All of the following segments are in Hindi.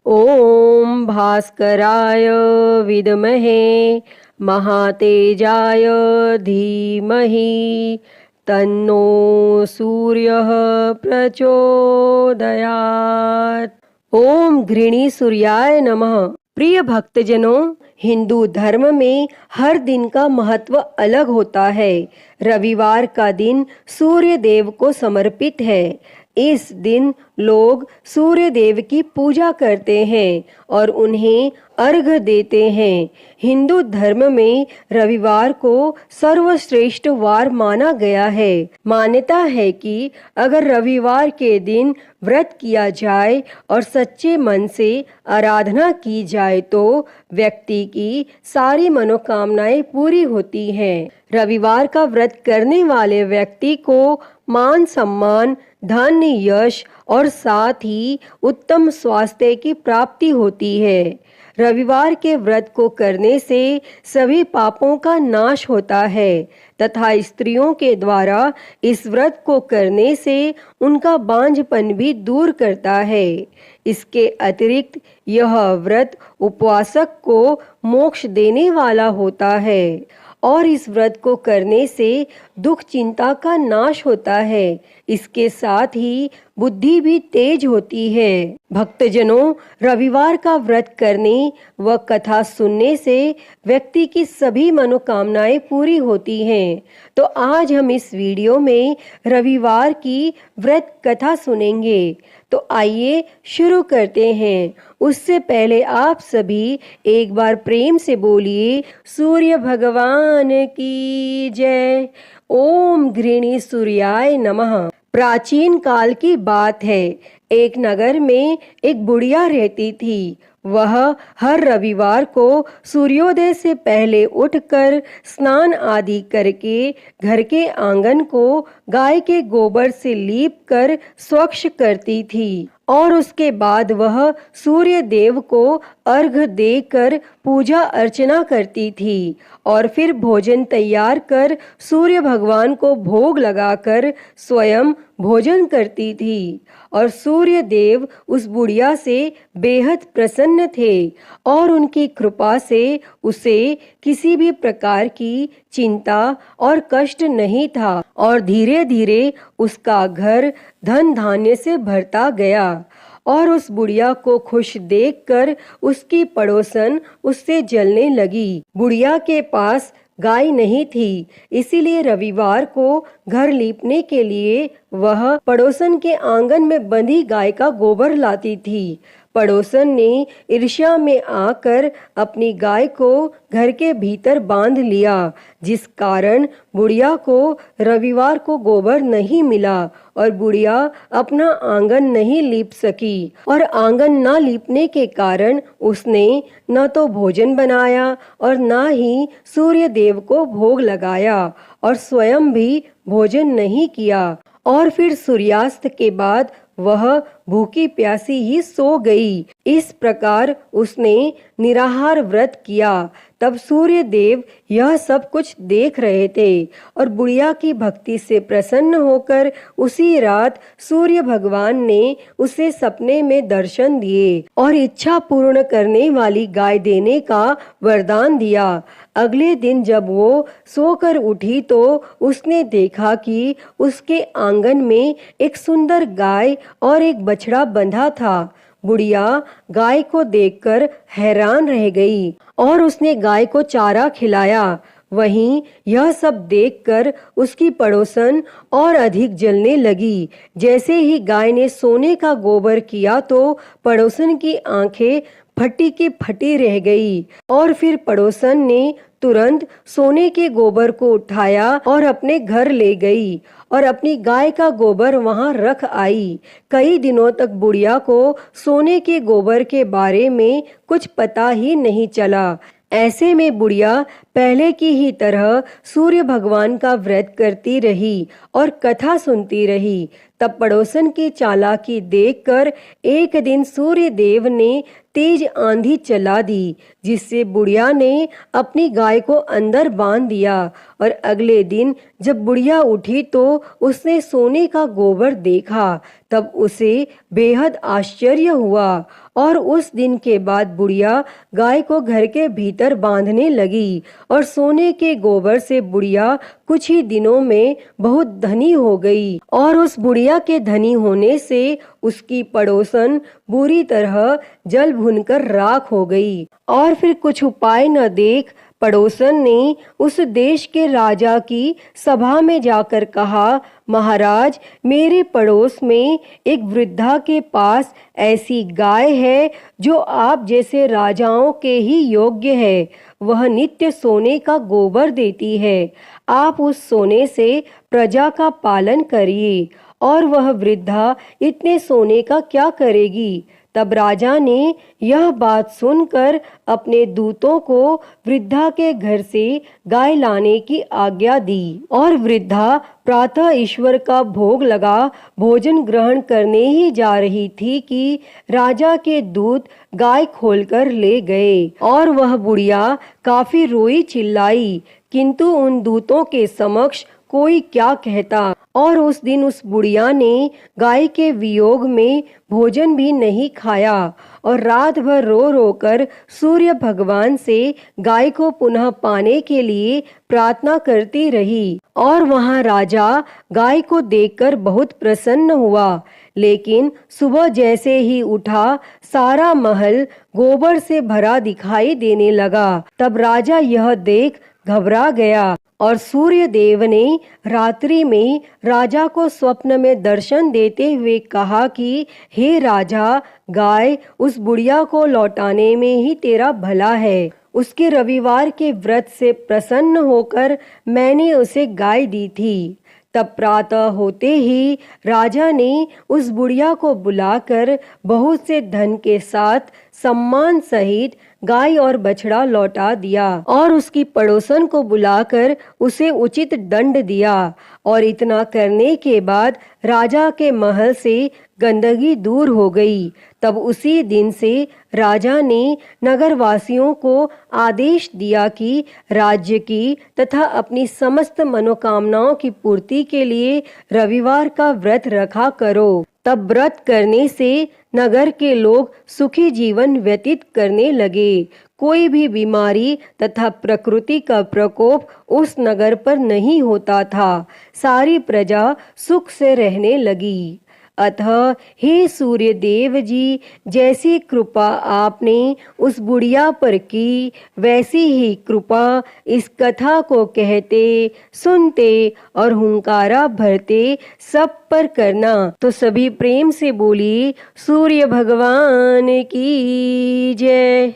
ओम भास्कराय विद्महे महातेजाय धीमहि तन्नो सूर्यः प्रचोदयात्। ओम घृणी सूर्याय नमः। प्रिय भक्तजनों, हिंदू धर्म में हर दिन का महत्व अलग होता है। रविवार का दिन सूर्य देव को समर्पित है। इस दिन लोग सूर्य देव की पूजा करते हैं और उन्हें अर्घ्य देते हैं। हिंदू धर्म में रविवार को सर्वश्रेष्ठ वार माना गया है। मान्यता है कि अगर रविवार के दिन व्रत किया जाए और सच्चे मन से आराधना की जाए तो व्यक्ति की सारी मनोकामनाएं पूरी होती हैं। रविवार का व्रत करने वाले व्यक्ति को मान सम्मान, धन, यश और साथ ही उत्तम स्वास्थ्य की प्राप्ति होती है। रविवार के व्रत को करने से सभी पापों का नाश होता है तथा स्त्रियों के द्वारा इस व्रत को करने से उनका बांझपन भी दूर करता है। इसके अतिरिक्त यह व्रत उपवासक को मोक्ष देने वाला होता है और इस व्रत को करने से दुख चिंता का नाश होता है। इसके साथ ही बुद्धि भी तेज होती है। भक्तजनों, रविवार का व्रत करने व कथा सुनने से व्यक्ति की सभी मनोकामनाएं पूरी होती हैं। तो आज हम इस वीडियो में रविवार की व्रत कथा सुनेंगे। तो आइए शुरू करते हैं। उससे पहले आप सभी एक बार प्रेम से बोलिए, सूर्य भगवान की जय। ओम घृणी सूर्याय नमः। प्राचीन काल की बात है। एक नगर में एक बुढ़िया रहती थी। वह हर रविवार को सूर्योदय से पहले उठकर स्नान आदि करके घर के आंगन को गाय के गोबर से लीप कर स्वच्छ करती थी और उसके बाद वह सूर्य देव को अर्घ्य देकर पूजा अर्चना करती थी और फिर भोजन तैयार कर सूर्य भगवान को भोग लगाकर स्वयं भोजन करती थी और सूर्य देव उस बुढ़िया से बेहद प्रसन्न थे और उनकी कृपा से उसे किसी भी प्रकार की चिंता और कष्ट नहीं था और धीरे धीरे उसका घर धन धान्य से भरता गया। और उस बुढ़िया को खुश देखकर उसकी पड़ोसन उससे जलने लगी। बुढ़िया के पास गाय नहीं थी, इसीलिए रविवार को घर लीपने के लिए वह पड़ोसन के आंगन में बंधी गाय का गोबर लाती थी। पड़ोसन ने ईर्ष्या में आकर अपनी गाय को घर के भीतर बांध लिया, जिस कारण बुढ़िया को रविवार को गोबर नहीं मिला और बुढ़िया अपना आंगन नहीं लीप सकी। और आंगन न लीपने के कारण उसने न तो भोजन बनाया और न ही सूर्य देव को भोग लगाया और स्वयं भी भोजन नहीं किया। और फिर सूर्यास्त के बाद वह भूखी प्यासी ही सो गई। इस प्रकार उसने निराहार व्रत किया। तब सूर्य देव यह सब कुछ देख रहे थे और बुढ़िया की भक्ति से प्रसन्न होकर उसी रात सूर्य भगवान ने उसे सपने में दर्शन दिए और इच्छा पूर्ण करने वाली गाय देने का वरदान दिया। अगले दिन जब वो सोकर उठी तो उसने देखा कि उसके आंगन में एक सुंदर गाय और एक बछड़ा बंधा था। बुढ़िया गाय को देखकर हैरान रह गई और उसने गाय को चारा खिलाया। वहीं यह सब देखकर उसकी पड़ोसन और अधिक जलने लगी। जैसे ही गाय ने सोने का गोबर किया तो पड़ोसन की आंखें फटी की फटी रह गई और फिर पड़ोसन ने तुरंत सोने के गोबर को उठाया और अपने घर ले गई और अपनी गाय का गोबर वहां रख आई। कई दिनों तक बुढ़िया को सोने के गोबर के बारे में कुछ पता ही नहीं चला। ऐसे में बुढ़िया पहले की ही तरह सूर्य भगवान का व्रत करती रही और कथा सुनती रही। तब पड़ोसन की चालाकी देखकर एक दिन सूर्य देव ने तेज आंधी चला दी, जिससे बुढ़िया ने अपनी गाय को अंदर बांध दिया। और अगले दिन जब बुढ़िया उठी तो उसने सोने का गोबर देखा। तब उसे बेहद आश्चर्य हुआ और उस दिन के बाद बुढ़िया गाय को घर के भीतर बांधने लगी और सोने के गोबर से बुढ़िया कुछ ही दिनों में बहुत धनी हो गई। और उस बुढ़िया के धनी होने से उसकी पड़ोसन बुरी तरह जल भुनकर राख हो गई। और फिर कुछ उपाय न देख पड़ोसन ने उस देश के राजा की सभा में जाकर कहा, महाराज, मेरे पड़ोस में एक वृद्धा के पास ऐसी गाय है जो आप जैसे राजाओं के ही योग्य है। वह नित्य सोने का गोबर देती है। आप उस सोने से प्रजा का पालन करिए। और वह वृद्धा इतने सोने का क्या करेगी? तब राजा ने यह बात सुनकर अपने दूतों को वृद्धा के घर से गाय लाने की आज्ञा दी। और वृद्धा प्रातः ईश्वर का भोग लगा भोजन ग्रहण करने ही जा रही थी कि राजा के दूत गाय खोलकर ले गए। और वह बुढ़िया काफी रोई चिल्लाई, किंतु उन दूतों के समक्ष कोई क्या कहता। और उस दिन उस बुढ़िया ने गाय के वियोग में भोजन भी नहीं खाया और रात भर रो रो कर सूर्य भगवान से गाय को पुनः पाने के लिए प्रार्थना करती रही। और वहाँ राजा गाय को देखकर बहुत प्रसन्न हुआ। लेकिन सुबह जैसे ही उठा, सारा महल गोबर से भरा दिखाई देने लगा। तब राजा यह देख घबरा गया और सूर्य देव ने रात्रि में राजा को स्वप्न में दर्शन देते हुए कहा कि हे राजा, गाय उस बुढ़िया को लौटाने में ही तेरा भला है। उसके रविवार के व्रत से प्रसन्न होकर मैंने उसे गाय दी थी। तब प्रातः होते ही राजा ने उस बुढ़िया को बुलाकर बहुत से धन के साथ सम्मान सहित गाय और बछड़ा लौटा दिया और उसकी पड़ोसन को बुलाकर उसे उचित दंड दिया। और इतना करने के बाद राजा के महल से गंदगी दूर हो गई। तब उसी दिन से राजा ने नगरवासियों को आदेश दिया कि राज्य की तथा अपनी समस्त मनोकामनाओं की पूर्ति के लिए रविवार का व्रत रखा करो। तब व्रत करने से नगर के लोग सुखी जीवन व्यतीत करने लगे। कोई भी बीमारी तथा प्रकृति का प्रकोप उस नगर पर नहीं होता था। सारी प्रजा सुख से रहने लगी। अतः हे सूर्य देव जी, जैसी कृपा आपने उस बुढ़िया पर की, वैसी ही कृपा इस कथा को कहते, सुनते और हुंकारा भरते सब पर करना। तो सभी प्रेम से बोली सूर्य भगवान की जय।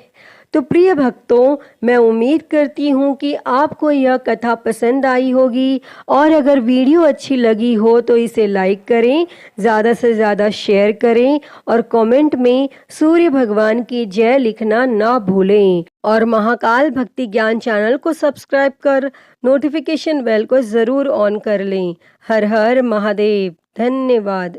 तो प्रिय भक्तों, मैं उम्मीद करती हूँ कि आपको यह कथा पसंद आई होगी और अगर वीडियो अच्छी लगी हो तो इसे लाइक करें, ज़्यादा से ज़्यादा शेयर करें और कमेंट में सूर्य भगवान की जय लिखना ना भूलें। और महाकाल भक्ति ज्ञान चैनल को सब्सक्राइब कर नोटिफिकेशन बेल को ज़रूर ऑन कर लें। हर हर महादेव। धन्यवाद।